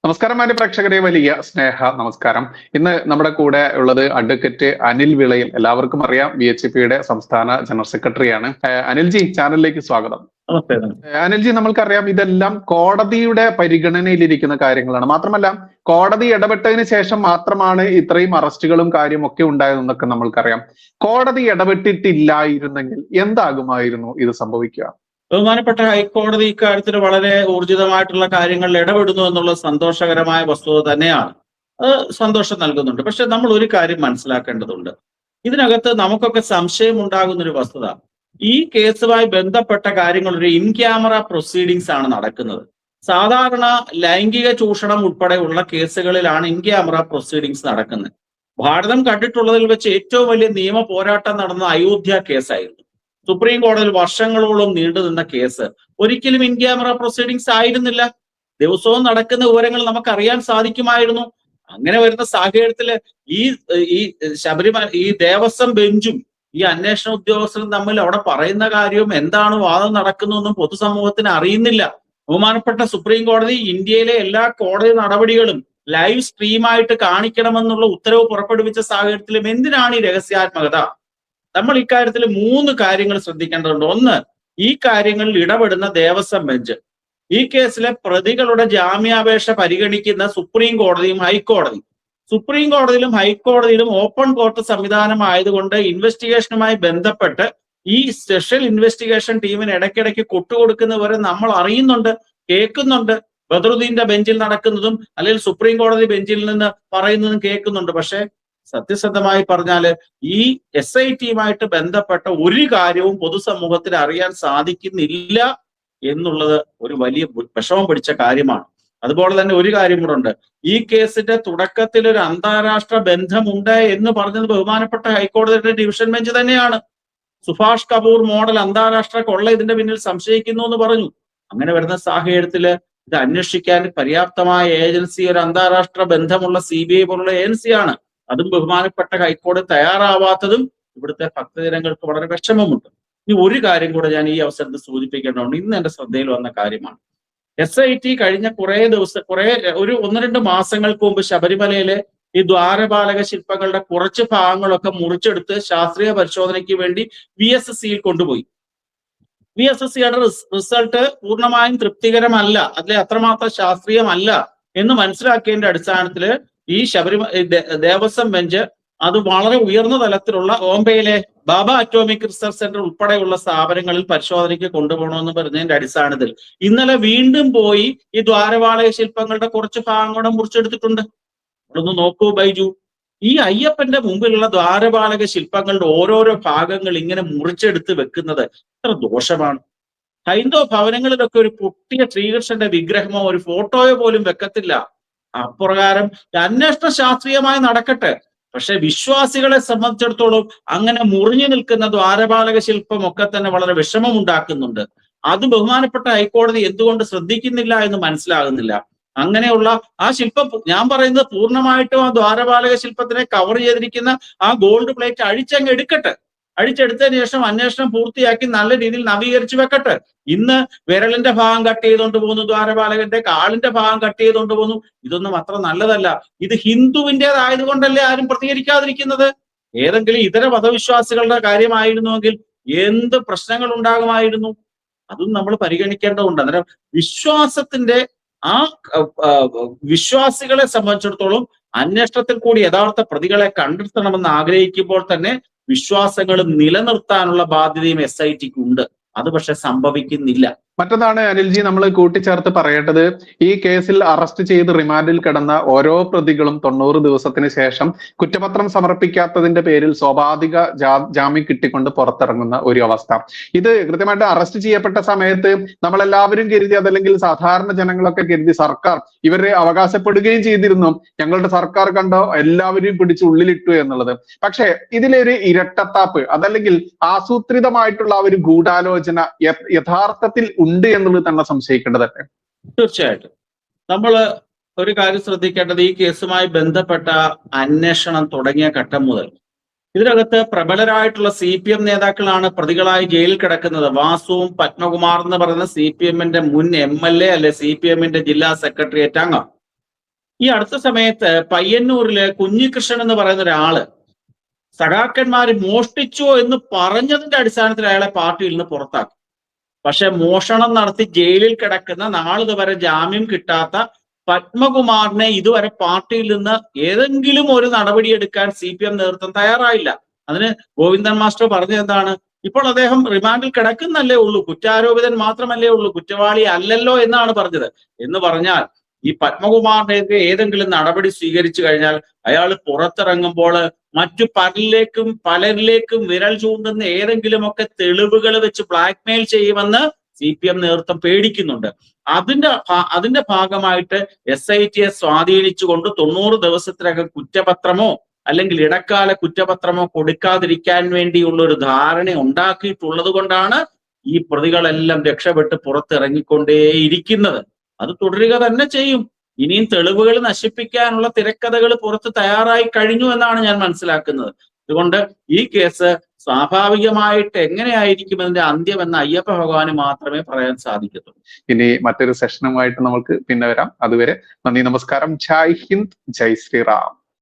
നമസ്കാരം മാന്യ പ്രേക്ഷകരെ, വലിയ സ്നേഹ നമസ്കാരം. ഇന്ന് നമ്മുടെ കൂടെ ഉള്ളത് അഡ്വക്കേറ്റ് അനിൽ വിളയിൽ. എല്ലാവർക്കും അറിയാം, BHP സംസ്ഥാന ജനറൽ സെക്രട്ടറിയാണ്. അനിൽജി, ചാനലിലേക്ക് സ്വാഗതം. നമസ്തേ. അനിൽജി, നമ്മൾക്കറിയാം ഇതെല്ലാം കോടതിയുടെ പരിഗണനയിലിരിക്കുന്ന കാര്യങ്ങളാണ്. മാത്രമല്ല, കോടതി ഇടപെട്ടതിന് ശേഷം മാത്രമാണ് ഇത്രയും അറസ്റ്റുകളും കാര്യവും ഒക്കെ ഉണ്ടായതെന്നൊക്കെ നമ്മൾക്കറിയാം. കോടതി ഇടപെട്ടിട്ടില്ലായിരുന്നെങ്കിൽ എന്താകുമായിരുന്നു ഇത് സംഭവിക്കുക? ബഹുമാനപ്പെട്ട ഹൈക്കോടതി ഇക്കാര്യത്തിൽ വളരെ ഊർജിതമായിട്ടുള്ള കാര്യങ്ങളിൽ ഇടപെടുന്നു എന്നുള്ള സന്തോഷകരമായ വസ്തുത തന്നെയാണ്. അത് സന്തോഷം നൽകുന്നുണ്ട്. പക്ഷെ നമ്മൾ ഒരു കാര്യം മനസ്സിലാക്കേണ്ടതുണ്ട്. ഇതിനകത്ത് നമുക്കൊക്കെ സംശയം ഉണ്ടാകുന്ന ഒരു വസ്തുത, ഈ കേസുമായി ബന്ധപ്പെട്ട കാര്യങ്ങൾ ഒരു ഇൻ ക്യാമറ പ്രൊസീഡിങ്സ് ആണ് നടക്കുന്നത്. സാധാരണ ലൈംഗിക ചൂഷണം ഉൾപ്പെടെയുള്ള കേസുകളിലാണ് ഇൻ ക്യാമറ പ്രൊസീഡിങ്സ് നടക്കുന്നത്. ഭാരതം കണ്ടിട്ടുള്ളതിൽ വെച്ച് ഏറ്റവും വലിയ നിയമ പോരാട്ടം നടന്ന അയോധ്യ കേസായിരുന്നു. സുപ്രീം കോടതിയിൽ വർഷങ്ങളോളം നീണ്ടുനിന്ന കേസ് ഒരിക്കലും ഇൻ ക്യാമറ പ്രൊസീഡിങ്സ് ആയിരുന്നില്ല. ദിവസവും നടക്കുന്ന വിവരങ്ങൾ നമുക്ക് അറിയാൻ സാധിക്കുമായിരുന്നു. അങ്ങനെ വരുന്ന സാഹചര്യത്തില് ഈ ദേവസ്വം ബെഞ്ചും ഈ അന്വേഷണ ഉദ്യോഗസ്ഥരും തമ്മിൽ അവിടെ പറയുന്ന കാര്യവും എന്താണ് വാദം നടക്കുന്നതെന്നും പൊതുസമൂഹത്തിന് അറിയുന്നില്ല. ബഹുമാനപ്പെട്ട സുപ്രീം കോടതി ഇന്ത്യയിലെ എല്ലാ കോടതി നടപടികളും ലൈവ് സ്ട്രീമായിട്ട് കാണിക്കണമെന്നുള്ള ഉത്തരവ് പുറപ്പെടുവിച്ച സാഹചര്യത്തിലും എന്തിനാണ് ഈ രഹസ്യാത്മകത? നമ്മൾ ഇക്കാര്യത്തിൽ 3 കാര്യങ്ങൾ ശ്രദ്ധിക്കേണ്ടതുണ്ട്. ഒന്ന്, ഈ കാര്യങ്ങളിൽ ഇടപെടുന്ന ദേവസ്വം ബെഞ്ച്. ഈ കേസിലെ പ്രതികളുടെ ജാമ്യാപേക്ഷ പരിഗണിക്കുന്ന സുപ്രീം കോടതിയും ഹൈക്കോടതിയും. സുപ്രീം കോടതിയിലും ഹൈക്കോടതിയിലും ഓപ്പൺ കോർട്ട് സംവിധാനം ആയതുകൊണ്ട് ഇൻവെസ്റ്റിഗേഷനുമായി ബന്ധപ്പെട്ട് ഈ സ്പെഷ്യൽ ഇൻവെസ്റ്റിഗേഷൻ ടീമിന് ഇടയ്ക്കിടയ്ക്ക് കൊട്ടുകൊടുക്കുന്നവരെ നമ്മൾ അറിയുന്നുണ്ട്, കേൾക്കുന്നുണ്ട്. ബദറുദ്ദീന്റെ ബെഞ്ചിൽ നടക്കുന്നതും അല്ലെങ്കിൽ സുപ്രീം കോടതി ബെഞ്ചിൽ നിന്ന് പറയുന്നതും കേൾക്കുന്നുണ്ട്. പക്ഷെ സത്യസന്ധമായി പറഞ്ഞാല് ഈ SITയുമായിട്ട് ബന്ധപ്പെട്ട ഒരു കാര്യവും പൊതുസമൂഹത്തിൽ അറിയാൻ സാധിക്കുന്നില്ല എന്നുള്ളത് ഒരു വലിയ വിഷമം പിടിച്ച കാര്യമാണ്. അതുപോലെ തന്നെ ഒരു കാര്യം കൂടെ ഉണ്ട്. ഈ കേസിന്റെ തുടക്കത്തിൽ ഒരു അന്താരാഷ്ട്ര ബന്ധമുണ്ട് എന്ന് പറഞ്ഞത് ബഹുമാനപ്പെട്ട ഹൈക്കോടതിയുടെ ഡിവിഷൻ ബെഞ്ച് തന്നെയാണ്. സുഭാഷ് കപൂർ മോഡൽ അന്താരാഷ്ട്ര കൊള്ള ഇതിന്റെ പിന്നിൽ സംശയിക്കുന്നു എന്ന് പറഞ്ഞു. അങ്ങനെ വരുന്ന സാഹചര്യത്തില് ഇത് അന്വേഷിക്കാൻ പര്യാപ്തമായ ഏജൻസി, ഒരു അന്താരാഷ്ട്ര ബന്ധമുള്ള CBI പോലുള്ള ഏജൻസിയാണ്. അതും ബഹുമാനപ്പെട്ട ഹൈക്കോടതി തയ്യാറാവാത്തതും ഇവിടുത്തെ ഭക്തജനങ്ങൾക്ക് വളരെ വിഷമമുണ്ട്. ഇനി ഒരു കാര്യം കൂടെ ഞാൻ ഈ അവസരത്തിൽ സൂചിപ്പിക്കേണ്ടതുണ്ട്. ഇന്ന് എന്റെ ശ്രദ്ധയിൽ വന്ന കാര്യമാണ്. SIT കഴിഞ്ഞ ഒരു 1-2 മാസങ്ങൾക്ക് മുമ്പ് ശബരിമലയിലെ ഈ ദ്വാരപാലക ശില്പങ്ങളുടെ കുറച്ച് ഭാഗങ്ങളൊക്കെ മുറിച്ചെടുത്ത് ശാസ്ത്രീയ പരിശോധനയ്ക്ക് വേണ്ടി VSSCയിൽ കൊണ്ടുപോയി. VSSCയുടെ റിസൾട്ട് പൂർണ്ണമായും തൃപ്തികരമല്ല, അതിലെ അത്രമാത്രം ശാസ്ത്രീയമല്ല എന്ന് മനസ്സിലാക്കിയതിന്റെ അടിസ്ഥാനത്തില് ഈ ദേവസ്വം ബെഞ്ച് അത് വളരെ ഉയർന്ന തലത്തിലുള്ള ബോംബെയിലെ ബാബ അറ്റോമിക് റിസർച്ച് സെന്റർ ഉൾപ്പെടെയുള്ള സ്ഥാപനങ്ങളിൽ പരിശോധനയ്ക്ക് കൊണ്ടുപോകണമെന്ന് പറഞ്ഞതിന്റെ അടിസ്ഥാനത്തിൽ ഇന്നലെ വീണ്ടും പോയി ഈ ദ്വാരപാലക ശില്പങ്ങളുടെ കുറച്ച് ഭാഗങ്ങളുടെ മുറിച്ചെടുത്തിട്ടുണ്ട്. അതൊന്ന് നോക്കൂ ബൈജു, ഈ അയ്യപ്പന്റെ മുമ്പിലുള്ള ദ്വാരപാലക ശില്പങ്ങളുടെ ഓരോരോ ഭാഗങ്ങൾ ഇങ്ങനെ മുറിച്ചെടുത്ത് വെക്കുന്നത് എത്ര ദോഷമാണ്. ഹൈന്ദവ ഭവനങ്ങളിലൊക്കെ ഒരു പൊട്ടിയ ശ്രീകൃഷ്ണന്റെ വിഗ്രഹമോ ഒരു ഫോട്ടോയോ പോലും വെക്കത്തില്ല. അപ്രകാരം അന്വേഷണം ശാസ്ത്രീയമായി നടക്കട്ടെ. പക്ഷെ വിശ്വാസികളെ സംബന്ധിച്ചിടത്തോളം അങ്ങനെ മുറിഞ്ഞു നിൽക്കുന്ന ദ്വാരപാലക ശില്പം ഒക്കെ തന്നെ വളരെ വിഷമമുണ്ടാക്കുന്നുണ്ട്. അത് ബഹുമാനപ്പെട്ട ഹൈക്കോടതി എന്തുകൊണ്ട് ശ്രദ്ധിക്കുന്നില്ല എന്ന് മനസ്സിലാകുന്നില്ല. അങ്ങനെയുള്ള ആ ശില്പം, ഞാൻ പറയുന്നത് പൂർണ്ണമായിട്ടും ആ ദ്വാരപാലക ശില്പത്തിനെ കവർ ചെയ്തിരിക്കുന്ന ആ ഗോൾഡ് പ്ലേറ്റ് അഴിച്ചങ്ങ് എടുക്കട്ടെ. അഴിച്ചെടുത്തതിന് ശേഷം അന്വേഷണം പൂർത്തിയാക്കി നല്ല രീതിയിൽ നവീകരിച്ചു വെക്കട്ടെ. ഇന്ന് വിരലിന്റെ ഭാഗം കട്ട് ചെയ്തുകൊണ്ട് പോകുന്നു, ദ്വാരപാലകന്റെ കാലിന്റെ ഭാഗം കട്ട് ചെയ്തുകൊണ്ട് പോകുന്നു. ഇതൊന്നും അത്ര നല്ലതല്ല. ഇത് ഹിന്ദുവിൻ്റെതായതുകൊണ്ടല്ലേ ആരും പ്രതികരിക്കാതിരിക്കുന്നത്? ഏതെങ്കിലും ഇതര മതവിശ്വാസികളുടെ കാര്യമായിരുന്നുവെങ്കിൽ എന്ത് പ്രശ്നങ്ങൾ ഉണ്ടാകുമായിരുന്നു? അതും നമ്മൾ പരിഗണിക്കേണ്ടതുണ്ട്. അന്നേരം വിശ്വാസികളെ സംബന്ധിച്ചിടത്തോളം അന്വേഷണത്തിൽ കൂടി യഥാർത്ഥ പ്രതികളെ കണ്ടെത്തണമെന്ന് ആഗ്രഹിക്കുമ്പോൾ തന്നെ വിശ്വാസങ്ങളും നിലനിർത്താനുള്ള ബാധ്യതയും SITക്ക് ഉണ്ട്. അത് പക്ഷെ സംഭവിക്കുന്നില്ല. മറ്റൊന്നാണ് അനിൽജി, നമ്മൾ കൂട്ടിച്ചേർത്ത് പറയേണ്ടത്, ഈ കേസിൽ അറസ്റ്റ് ചെയ്ത് റിമാൻഡിൽ കിടന്ന ഓരോ പ്രതികളും 90 ദിവസത്തിന് ശേഷം കുറ്റപത്രം സമർപ്പിക്കാത്തതിന്റെ പേരിൽ സ്വാഭാവിക ജാമ്യം കിട്ടിക്കൊണ്ട് പുറത്തിറങ്ങുന്ന ഒരു അവസ്ഥ. ഇത് കൃത്യമായിട്ട് അറസ്റ്റ് ചെയ്യപ്പെട്ട സമയത്ത് നമ്മളെല്ലാവരും കരുതി, അതല്ലെങ്കിൽ സാധാരണ ജനങ്ങളൊക്കെ കരുതി, സർക്കാർ ഇവരെ അവകാശപ്പെടുകയും ചെയ്തിരുന്നു, ഞങ്ങളുടെ സർക്കാർ കണ്ടോ എല്ലാവരെയും പിടിച്ച് ഉള്ളിലിട്ടു എന്നുള്ളത്. പക്ഷേ ഇതിലൊരു ഇരട്ടത്താപ്പ്, അതല്ലെങ്കിൽ ആസൂത്രിതമായിട്ടുള്ള ഒരു ഗൂഢാലോചന യഥാർത്ഥത്തിൽ ഉണ്ട് എന്നുള്ളത് തന്നെ സംശയിക്കേണ്ടതല്ലേ? തീർച്ചയായിട്ടും നമ്മൾ ഒരു കാര്യം ശ്രദ്ധിക്കേണ്ടത്, ഈ കേസുമായി ബന്ധപ്പെട്ട അന്വേഷണം തുടങ്ങിയ ഘട്ടം മുതൽ ഇതിനകത്ത് പ്രബലരായിട്ടുള്ള CPM നേതാക്കളാണ് പ്രതികളായി ജയിലിൽ കിടക്കുന്നത്. വാസുവും പത്മകുമാർ എന്ന് പറയുന്ന CPMന്റെ മുൻ MLA അല്ലെ CPMന്റെ ജില്ലാ സെക്രട്ടേറിയറ്റ് അംഗം. ഈ അടുത്ത സമയത്ത് പയ്യന്നൂരില് കുഞ്ഞികൃഷ്ണൻ എന്ന് പറയുന്ന ഒരാള് സഖാക്കന്മാര് മോഷ്ടിച്ചോ എന്ന് പറഞ്ഞതിന്റെ അടിസ്ഥാനത്തിൽ അയാളെ പാർട്ടിയിൽ നിന്ന് പുറത്താക്കി. പക്ഷെ മോഷണം നടത്തി ജയിലിൽ കിടക്കുന്ന നാളിതുവരെ ജാമ്യം കിട്ടാത്ത പത്മകുമാറിനെ ഇതുവരെ പാർട്ടിയിൽ നിന്ന് ഏതെങ്കിലും ഒരു നടപടിയെടുക്കാൻ CPM നേതൃത്വം തയ്യാറായില്ല. അതിന് ഗോവിന്ദൻ മാസ്റ്റർ പറഞ്ഞത് എന്താണ്? ഇപ്പോൾ അദ്ദേഹം റിമാൻഡിൽ കിടക്കുന്നല്ലേ ഉള്ളൂ, കുറ്റാരോപിതൻ മാത്രമല്ലേ ഉള്ളൂ, കുറ്റവാളി അല്ലല്ലോ എന്നാണ് പറഞ്ഞത്. എന്ന് പറഞ്ഞാൽ ഈ പത്മകുമാറിനെതിരെ ഏതെങ്കിലും നടപടി സ്വീകരിച്ചു കഴിഞ്ഞാൽ അയാൾ പുറത്തിറങ്ങുമ്പോൾ മറ്റു പലരിലേക്കും വിരൽ ചൂണ്ടുന്ന ഏതെങ്കിലുമൊക്കെ തെളിവുകൾ വെച്ച് ബ്ലാക്ക്മെയിൽ ചെയ്യുമെന്ന് CPM നേതൃത്വം പേടിക്കുന്നുണ്ട്. അതിന്റെ ഭാഗമായിട്ട് SITയെ സ്വാധീനിച്ചുകൊണ്ട് 90 ദിവസത്തിനകം കുറ്റപത്രമോ അല്ലെങ്കിൽ ഇടക്കാല കുറ്റപത്രമോ കൊടുക്കാതിരിക്കാൻ വേണ്ടിയുള്ള ഒരു ധാരണ ഉണ്ടാക്കിയിട്ടുള്ളത് കൊണ്ടാണ് ഈ പ്രതികളെല്ലാം രക്ഷപ്പെട്ട് പുറത്തിറങ്ങിക്കൊണ്ടേയിരിക്കുന്നത്. അത് തുടരുക തന്നെ ചെയ്യും. ഇനിയും തെളിവുകൾ നശിപ്പിക്കാനുള്ള തിരക്കഥകൾ പുറത്ത് തയ്യാറായി കഴിഞ്ഞു എന്നാണ് ഞാൻ മനസ്സിലാക്കുന്നത്. അതുകൊണ്ട് ഈ കേസ് സ്വാഭാവികമായിട്ട് എങ്ങനെയായിരിക്കും അതിന്റെ അന്ത്യം എന്ന അയ്യപ്പ ഭഗവാന് മാത്രമേ പറയാൻ സാധിക്കത്തുള്ളൂ. ഇനി മറ്റൊരു സെഷനുമായിട്ട് നമുക്ക് പിന്നെ വരാം. അതുവരെ നന്ദി, നമസ്കാരം. ജയ് ഹിന്ദ്, ജയ് ശ്രീറാം.